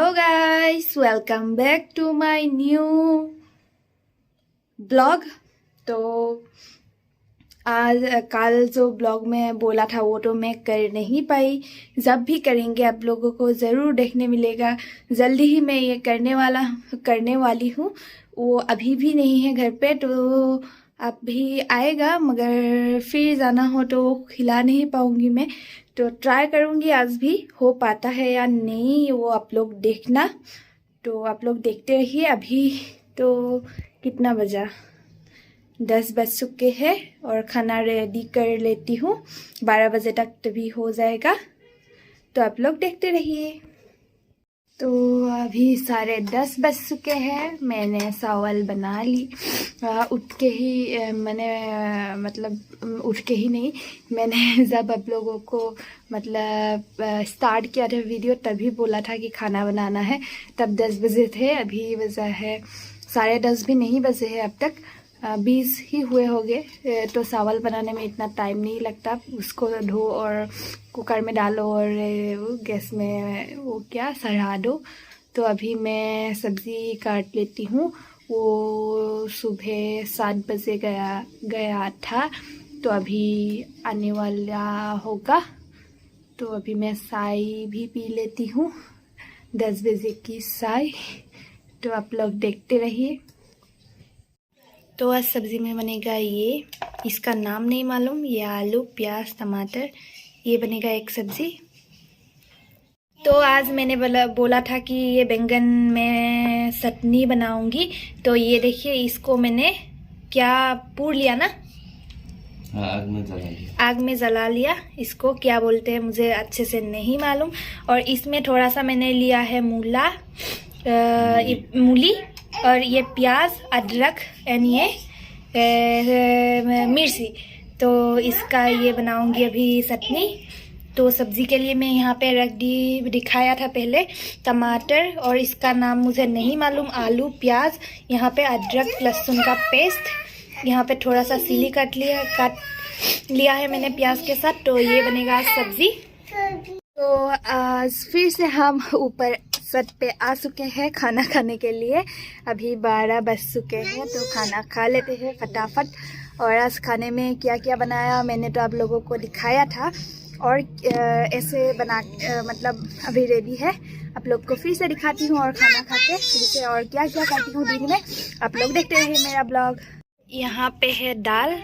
Hello guys, welcome back to my new blog. तो आज कल जो ब्लॉग में बोला था वो तो मैं कर नहीं पाई। जब भी करेंगे आप लोगों को ज़रूर देखने मिलेगा। जल्दी ही मैं ये करने वाली हूँ। वो अभी भी नहीं है घर पे, तो अब भी आएगा, मगर फिर जाना हो तो खिला नहीं पाऊँगी मैं। तो ट्राई करूँगी आज भी हो पाता है या नहीं, वो आप लोग देखना। तो आप लोग देखते रहिए। अभी तो कितना बजा, 10 बज चुके हैं और खाना रेडी कर लेती हूँ। 12 बजे तक तभी हो जाएगा। तो आप लोग देखते रहिए। तो अभी 10:30 बज चुके हैं। मैंने चावल बना ली। उठ के ही मैंने मतलब उठ के ही नहीं, मैंने जब आप लोगों को मतलब स्टार्ट किया था वीडियो तभी बोला था कि खाना बनाना है, तब 10 बजे थे। अभी बजा है 10:30 भी नहीं बजे हैं अब तक, 20 ही हुए होंगे। तो चावल बनाने में इतना टाइम नहीं लगता। उसको धो और कुकर में डालो और गैस में वो क्या चढ़ा दो। तो अभी मैं सब्ज़ी काट लेती हूँ। वो सुबह 7 बजे गया था, तो अभी आने वाला होगा। तो अभी मैं चाय भी पी लेती हूँ, 10 बजे की चाय। तो आप लोग देखते रहिए। तो आज सब्ज़ी में बनेगा ये, इसका नाम नहीं मालूम, ये आलू प्याज टमाटर ये बनेगा एक सब्ज़ी। तो आज मैंने बोला था कि ये बैंगन में चटनी बनाऊंगी। तो ये देखिए, इसको मैंने क्या पूर लिया ना, आग में जला लिया। इसको क्या बोलते हैं मुझे अच्छे से नहीं मालूम। और इसमें थोड़ा सा मैंने लिया है मूली और ये प्याज अदरक एंड ये मिर्ची। तो इसका ये बनाऊंगी अभी चटनी। तो सब्ज़ी के लिए मैं यहाँ पे दिखाया था पहले टमाटर, और इसका नाम मुझे नहीं मालूम, आलू प्याज, यहाँ पे अदरक लहसुन का पेस्ट, यहाँ पे थोड़ा सा सिली काट लिया है मैंने प्याज के साथ। तो ये बनेगा सब्ज़ी। तो आज फिर से हम ऊपर छत पे आ चुके हैं खाना खाने के लिए। अभी 12 बज चुके हैं, तो खाना खा लेते हैं फटाफट। और आज खाने में क्या क्या बनाया मैंने तो आप लोगों को दिखाया था, और ऐसे बना मतलब अभी रेडी है। आप लोग को फिर से दिखाती हूँ और खाना खा के फिर से और क्या क्या करती हूँ दिन में। आप लोग देखते रहिए मेरा ब्लॉग। यहाँ पे है दाल,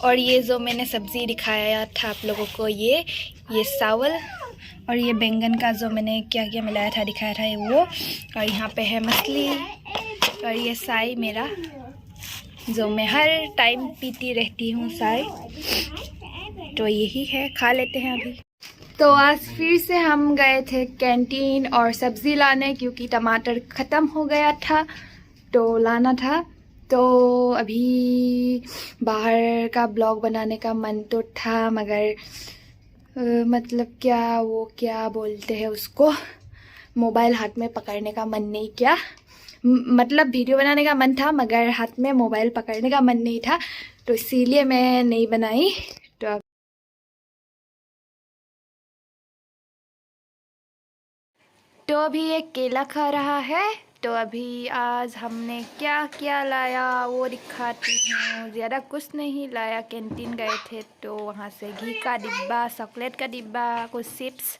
और ये जो मैंने सब्ज़ी दिखाया था आप लोगों को, ये चावल, और ये बैंगन का जो मैंने क्या क्या मिलाया था दिखाया था वो। और यहाँ पे है मछली, और ये चाय मेरा जो मैं हर टाइम पीती रहती हूँ चाय। तो यही है, खा लेते हैं अभी। तो आज फिर से हम गए थे कैंटीन और सब्ज़ी लाने, क्योंकि टमाटर ख़त्म हो गया था तो लाना था। तो अभी बाहर का ब्लॉग बनाने का मन तो था, मगर मतलब क्या बोलते हैं उसको, मोबाइल हाथ में पकड़ने का मन नहीं किया। मतलब वीडियो बनाने का मन था, मगर हाथ में मोबाइल पकड़ने का मन नहीं था, तो इसीलिए मैं नहीं बनाई। तो अभी एक केला खा रहा है। तो अभी आज हमने क्या क्या लाया वो दिखाती हूँ। ज़्यादा कुछ नहीं लाया, कैंटीन गए थे तो वहाँ से घी का डिब्बा, चॉकलेट का डिब्बा, कुछ चिप्स,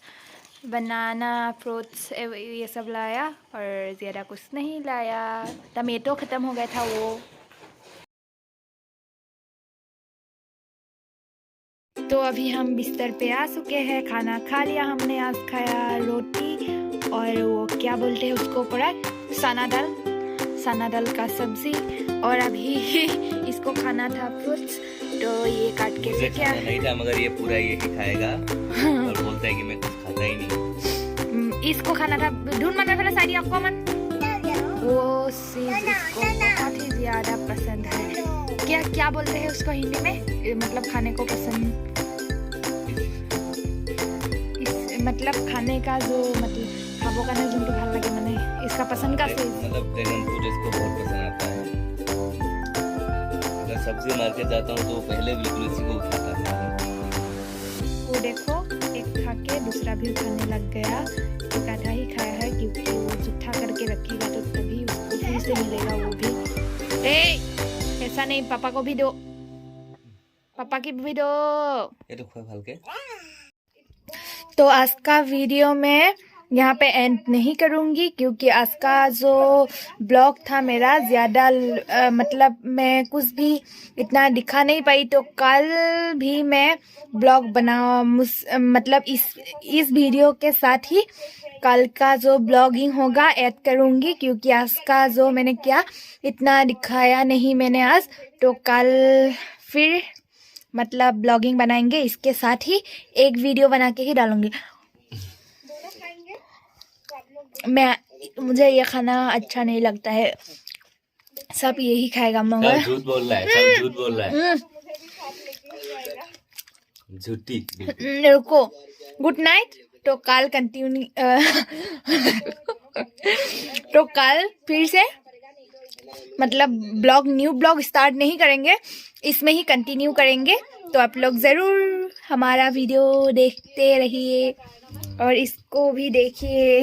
बनाना, फ्रूट्स ये सब लाया, और ज़्यादा कुछ नहीं लाया। टमेटो ख़त्म हो गया था वो। तो अभी हम बिस्तर पे आ चुके हैं, खाना खा लिया हमने। आज खाया रोटी और वो क्या बोलते हैं उसको, पड़ा सना दाल का सब्जी। और अभी इसको खाना था फ्रूट्स, तो ये काट के क्या नहीं था, मगर ये पूरा यही खाएगा और बोलता है कि मैं कुछ खाता ही नहीं। इसको खाना था ढूंढ मन साड़ी आपको मन, वो चीज इसको बहुत ही ज्यादा पसंद है। क्या बोलते हैं उसको हिंदी में, मतलब खाने को पसंद, मतलब खाने का जो मतलब खाबो का जो तो ভাল लगे मैंने इसका पसंद का चीज, मतलब ड्रैगन फ्रूट इसको बहुत पसंद आता है। अगर सब्जी मार्केट जाता हूँ तो पहले बिल्कुल इसी को खाता था। वो देखो, एक खा के दूसरा भी खाने लग गया। एक आधा ही खाया है, क्योंकि वो के रखिएगा तो तभी उसको फिर से मिलेगा वो भी। ऐसा नहीं, पापा को भी दो, पापा की भी दो। ये तो खोए भाल के। तो आज का वीडियो में यहाँ पे एंड नहीं करूँगी क्योंकि आज का जो ब्लॉग था मेरा ज़्यादा मतलब मैं कुछ भी इतना दिखा नहीं पाई। तो कल भी मैं ब्लॉग मतलब इस वीडियो के साथ ही कल का जो ब्लॉगिंग होगा ऐड करूँगी क्योंकि आज का जो मैंने किया इतना दिखाया नहीं मैंने आज। तो कल फिर मतलब ब्लॉगिंग बनाएंगे, इसके साथ ही एक वीडियो बना के ही डालूंगी। मुझे ये खाना अच्छा नहीं लगता है, सब यही खाएगा मगर झूठ बोल रहा है, सब झूठ बोल रहा है, झूठी। रुको, गुड नाइट। तो कल कंटिन्यू तो कल फिर से मतलब न्यू ब्लॉग स्टार्ट नहीं करेंगे, इसमें ही कंटिन्यू करेंगे। तो आप लोग ज़रूर हमारा वीडियो देखते रहिए और इसको भी देखिए।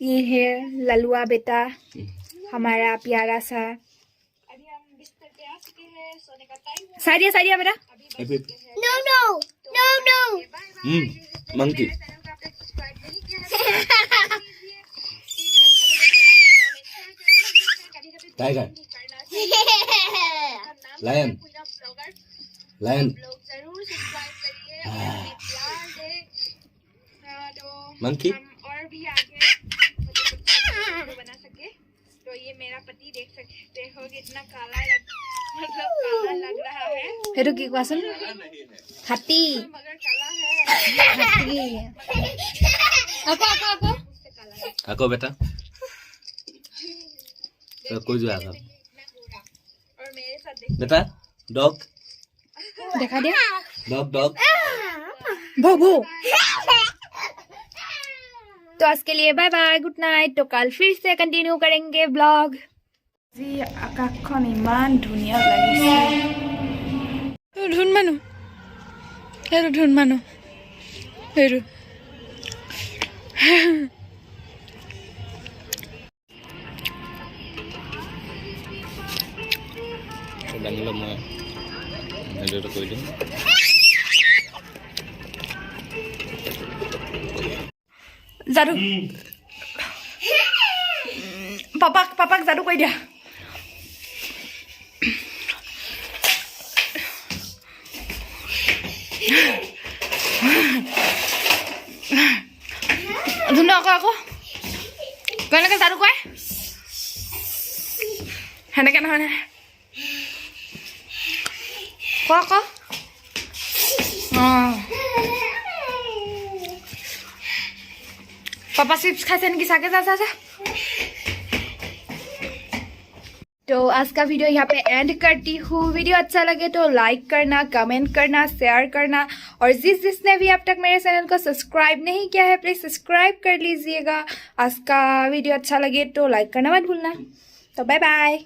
ये है ललुआ बेटा हमारा प्यारा सा। सारिया सारिया बेटा, No, no, no, no. Monkey. Tiger, lion, lion, monkey. और भी आगे बना सके। तो ये मेरा पति देख सकते हो कितना काला लग रहा है। हेरो की क्वेश्चन हाथी मगर काला है। हाथी आको आको बेटा, तो कोई जो आगा और मेरे साथ बेटा। डॉग देखा दिया, डॉग भोभू। तो आज के लिए बाय बाय, गुड नाइट। तो कल फिर से कंटिन्यू करेंगे ब्लॉग। जी आकाशখন इमान धुनिया লাগিছে। ধুন মানু হেৰু ধুন মানু হেৰু দাঙিলে মই ভিডিঅ'টো কৰি দিম। যাদু পাপাক যাদু কৰি দিয়া। ধুন আকৌ কেনেকৈ যাদু কৰে সেনেকৈ নহয় নে? ক पापा चिप्स खाते हैं कि साके जा। तो आज का वीडियो यहाँ पे एंड करती हूँ। वीडियो अच्छा लगे तो लाइक करना, कमेंट करना, शेयर करना और जिसने भी अब तक मेरे चैनल को सब्सक्राइब नहीं किया है प्लीज सब्सक्राइब कर लीजिएगा। आज का वीडियो अच्छा लगे तो लाइक करना मत भूलना। तो बाय बाय।